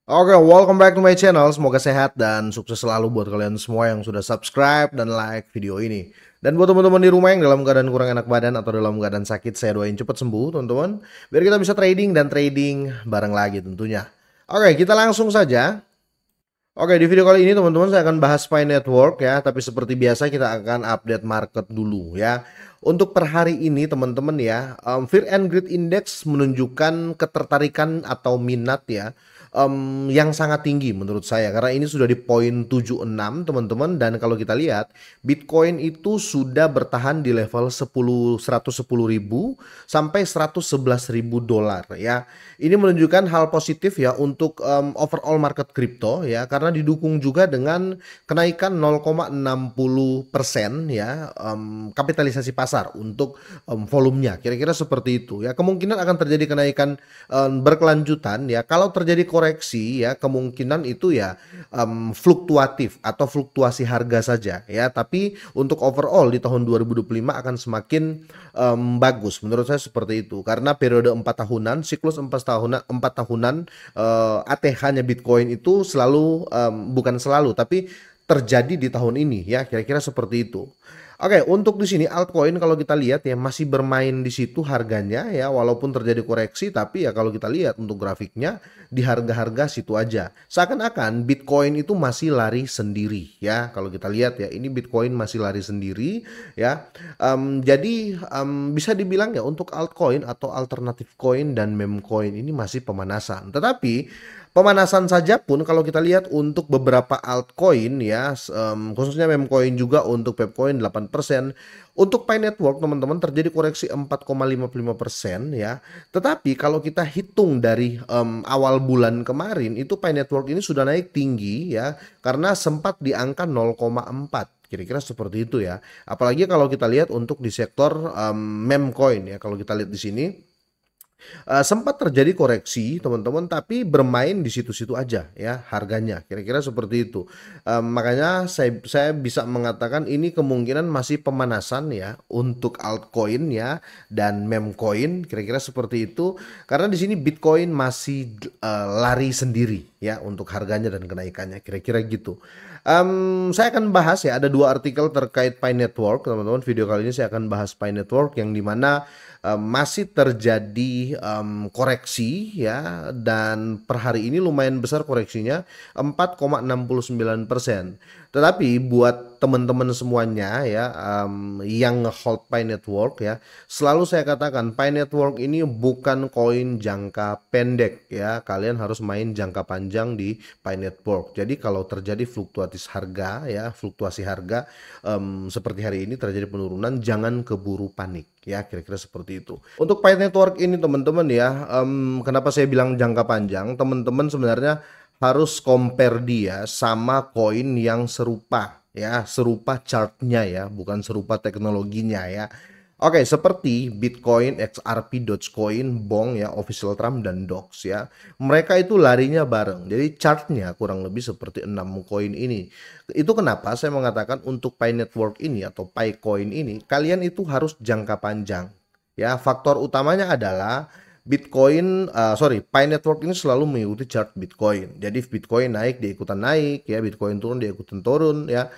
Oke, welcome back to my channel. Semoga sehat dan sukses selalu buat kalian semua yang sudah subscribe dan like video ini. Dan buat teman-teman di rumah yang dalam keadaan kurang enak badan atau dalam keadaan sakit, saya doain cepat sembuh, teman-teman. Biar kita bisa trading dan trading bareng lagi tentunya. Oke, kita langsung saja. Oke, di video kali ini teman-teman saya akan bahas Pi Network ya, tapi seperti biasa kita akan update market dulu ya. Untuk per hari ini teman-teman ya, Fear and Greed Index menunjukkan ketertarikan atau minat ya yang sangat tinggi menurut saya karena ini sudah di poin 76 teman-teman, dan kalau kita lihat Bitcoin itu sudah bertahan di level 110.000 sampai 111.000 dolar ya. Ini menunjukkan hal positif ya untuk overall market crypto ya, karena didukung juga dengan kenaikan 0,60% ya kapitalisasi pasar untuk volumenya. Kira-kira seperti itu ya. Kemungkinan akan terjadi kenaikan berkelanjutan ya. Kalau terjadi koreksi ya, kemungkinan itu ya fluktuatif atau fluktuasi harga saja ya. Tapi untuk overall di tahun 2025 akan semakin bagus menurut saya seperti itu, karena periode 4 tahunan, siklus 4 tahunan ATH-nya Bitcoin itu selalu bukan selalu tapi terjadi di tahun ini ya, kira-kira seperti itu. Oke, untuk di sini altcoin kalau kita lihat ya masih bermain di situ harganya ya, walaupun terjadi koreksi, tapi ya kalau kita lihat untuk grafiknya di harga-harga situ aja. Seakan-akan Bitcoin itu masih lari sendiri ya. Kalau kita lihat ya, ini Bitcoin masih lari sendiri ya. Jadi bisa dibilang ya untuk altcoin atau alternatif coin dan meme coin ini masih pemanasan. Tetapi pemanasan saja pun kalau kita lihat untuk beberapa altcoin ya, khususnya meme coin juga untuk Pepcoin 8%. Untuk Pi Network teman-teman terjadi koreksi 4,55% ya. Tetapi kalau kita hitung dari awal bulan kemarin itu Pi Network ini sudah naik tinggi ya, karena sempat di angka 0,4. Kira-kira seperti itu ya. Apalagi kalau kita lihat untuk di sektor meme coin ya. Kalau kita lihat di sini sempat terjadi koreksi teman-teman, tapi bermain di situ-situ aja ya harganya, kira-kira seperti itu. Makanya saya bisa mengatakan ini kemungkinan masih pemanasan ya untuk altcoin ya dan meme coin, kira-kira seperti itu, karena di sini Bitcoin masih lari sendiri ya untuk harganya dan kenaikannya, kira-kira gitu. Saya akan bahas ya, ada dua artikel terkait Pi Network teman-teman. Video kali ini saya akan bahas Pi Network yang dimana masih terjadi koreksi ya, dan per hari ini lumayan besar koreksinya 4,69%. Tetapi buat teman-teman semuanya ya yang hold Pi Network ya, selalu saya katakan Pi Network ini bukan koin jangka pendek ya. Kalian harus main jangka panjang di Pi Network. Jadi kalau terjadi fluktuatis harga ya, fluktuasi harga seperti hari ini terjadi penurunan, jangan keburu panik ya, kira-kira seperti itu. Untuk Pi Network ini teman-teman ya, kenapa saya bilang jangka panjang, teman-teman sebenarnya harus compare dia sama koin yang serupa ya, serupa chartnya ya, bukan serupa teknologinya ya. Oke, seperti Bitcoin, XRP, Dogecoin, Bong ya, Official Trump dan Dox ya. Mereka itu larinya bareng. Jadi chartnya kurang lebih seperti 6 koin ini. Itu kenapa saya mengatakan untuk Pi Network ini atau Pi Coin ini kalian itu harus jangka panjang. Ya, faktor utamanya adalah Pi Network ini selalu mengikuti chart Bitcoin. Jadi Bitcoin naik dia ikutan naik ya, Bitcoin turun dia ikutan turun ya.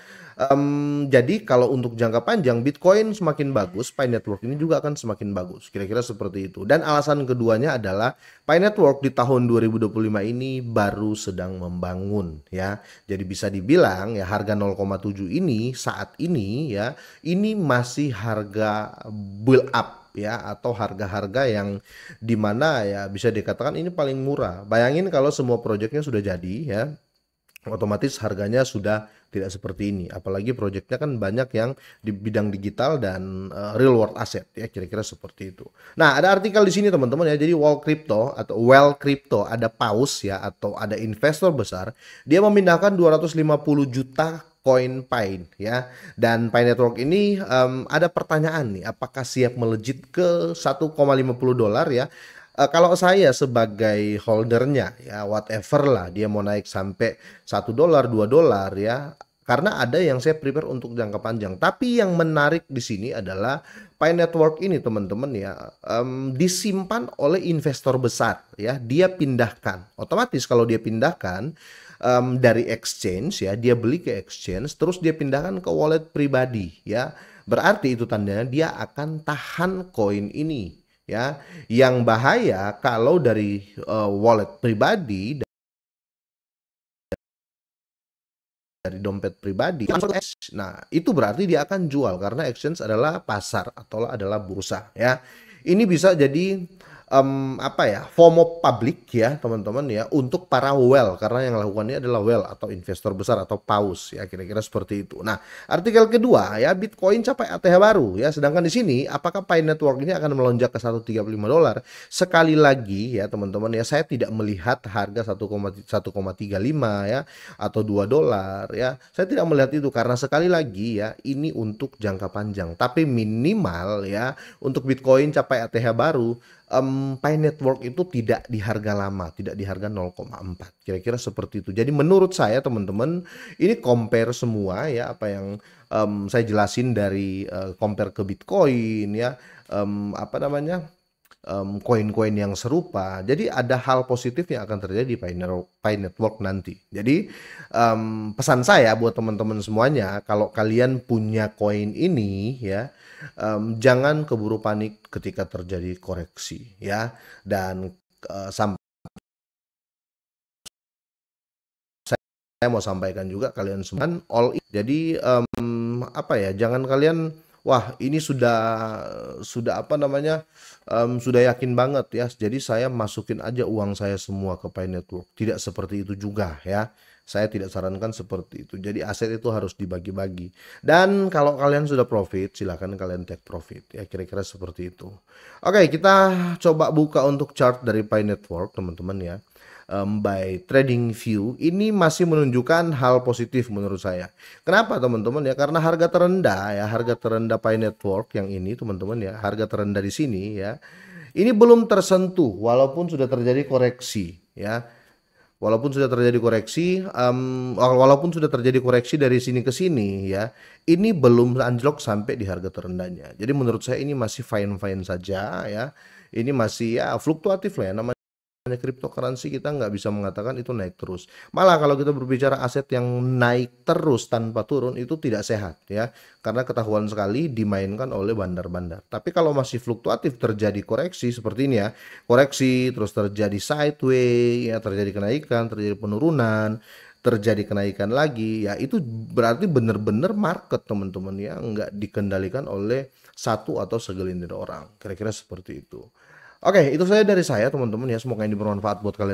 Jadi kalau untuk jangka panjang Bitcoin semakin bagus, Pi Network ini juga akan semakin bagus. Kira-kira seperti itu. Dan alasan keduanya adalah Pi Network di tahun 2025 ini baru sedang membangun ya. Jadi bisa dibilang ya harga 0,7 ini saat ini ya, ini masih harga build up ya, atau harga-harga yang dimana ya bisa dikatakan ini paling murah. Bayangin kalau semua proyeknya sudah jadi ya, otomatis harganya sudah tidak seperti ini. Apalagi proyeknya kan banyak yang di bidang digital dan real world asset ya, kira-kira seperti itu. Nah, ada artikel di sini teman-teman ya. Jadi Well Crypto ada paus ya, atau ada investor besar, dia memindahkan 250 juta koin Pi ya. Dan Pi Network ini ada pertanyaan nih, apakah siap melejit ke 1,50 dolar ya? Kalau saya sebagai holdernya ya, whatever lah dia mau naik sampai 1 dolar 2 dolar ya, Karena ada yang saya prepare untuk jangka panjang. Tapi yang menarik di sini adalah Pi Network ini teman-teman ya, disimpan oleh investor besar ya. Dia pindahkan. Otomatis kalau dia pindahkan dari exchange ya, dia beli ke exchange, terus dia pindahkan ke wallet pribadi ya. Berarti itu tandanya dia akan tahan koin ini ya. Yang bahaya kalau dari wallet pribadi, dari dompet pribadi. Nah, itu berarti dia akan jual karena exchange adalah pasar atau adalah bursa ya. Ini bisa jadi apa ya, FOMO publik ya teman-teman ya, untuk para whale, karena yang lakukannya adalah whale atau investor besar atau paus ya, kira-kira seperti itu. Nah, artikel kedua ya, Bitcoin capai ATH baru ya. Sedangkan di sini apakah Pi Network ini akan melonjak ke 135 dolar? Sekali lagi ya teman-teman ya, saya tidak melihat harga 1,35 ya atau 2 dolar ya. Saya tidak melihat itu karena sekali lagi ya, ini untuk jangka panjang. Tapi minimal ya, untuk Bitcoin capai ATH baru, Pi Network itu tidak di harga lama, tidak di harga 0,4, kira-kira seperti itu. Jadi menurut saya teman-teman, ini compare semua ya, apa yang saya jelasin dari compare ke Bitcoin ya, apa namanya, koin-koin yang serupa. Jadi ada hal positif yang akan terjadi di Pi Network nanti. Jadi pesan saya buat teman-teman semuanya, kalau kalian punya koin ini ya, jangan keburu panik ketika terjadi koreksi ya. Dan sampai saya mau sampaikan juga, kalian semua all in. Jadi apa ya, jangan kalian wah ini sudah apa namanya, sudah yakin banget ya, jadi saya masukin aja uang saya semua ke Pi Network. Tidak seperti itu juga ya. Saya tidak sarankan seperti itu. Jadi aset itu harus dibagi-bagi. Dan kalau kalian sudah profit, silahkan kalian take profit ya, kira-kira seperti itu. Oke, kita coba buka untuk chart dari Pi Network teman-teman ya. By TradingView ini masih menunjukkan hal positif menurut saya. Kenapa teman-teman ya? Karena harga terendah ya, harga terendah Pi Network yang ini teman-teman ya, harga terendah di sini ya, ini belum tersentuh walaupun sudah terjadi koreksi ya. Walaupun sudah terjadi koreksi, walaupun sudah terjadi koreksi dari sini ke sini ya, ini belum anjlok sampai di harga terendahnya. Jadi menurut saya ini masih fine-fine saja ya. Ini masih ya fluktuatif lah ya, namanya cryptocurrency, kita nggak bisa mengatakan itu naik terus. Malah kalau kita berbicara aset yang naik terus tanpa turun, itu tidak sehat ya. Karena ketahuan sekali dimainkan oleh bandar-bandar. Tapi kalau masih fluktuatif, terjadi koreksi seperti ini ya, koreksi terus terjadi sideways ya, terjadi kenaikan, terjadi penurunan, terjadi kenaikan lagi ya, itu berarti benar-benar market teman-teman ya, nggak dikendalikan oleh satu atau segelintir orang. Kira-kira seperti itu. Oke, itu saya dari saya teman-teman ya. Semoga ini bermanfaat buat kalian.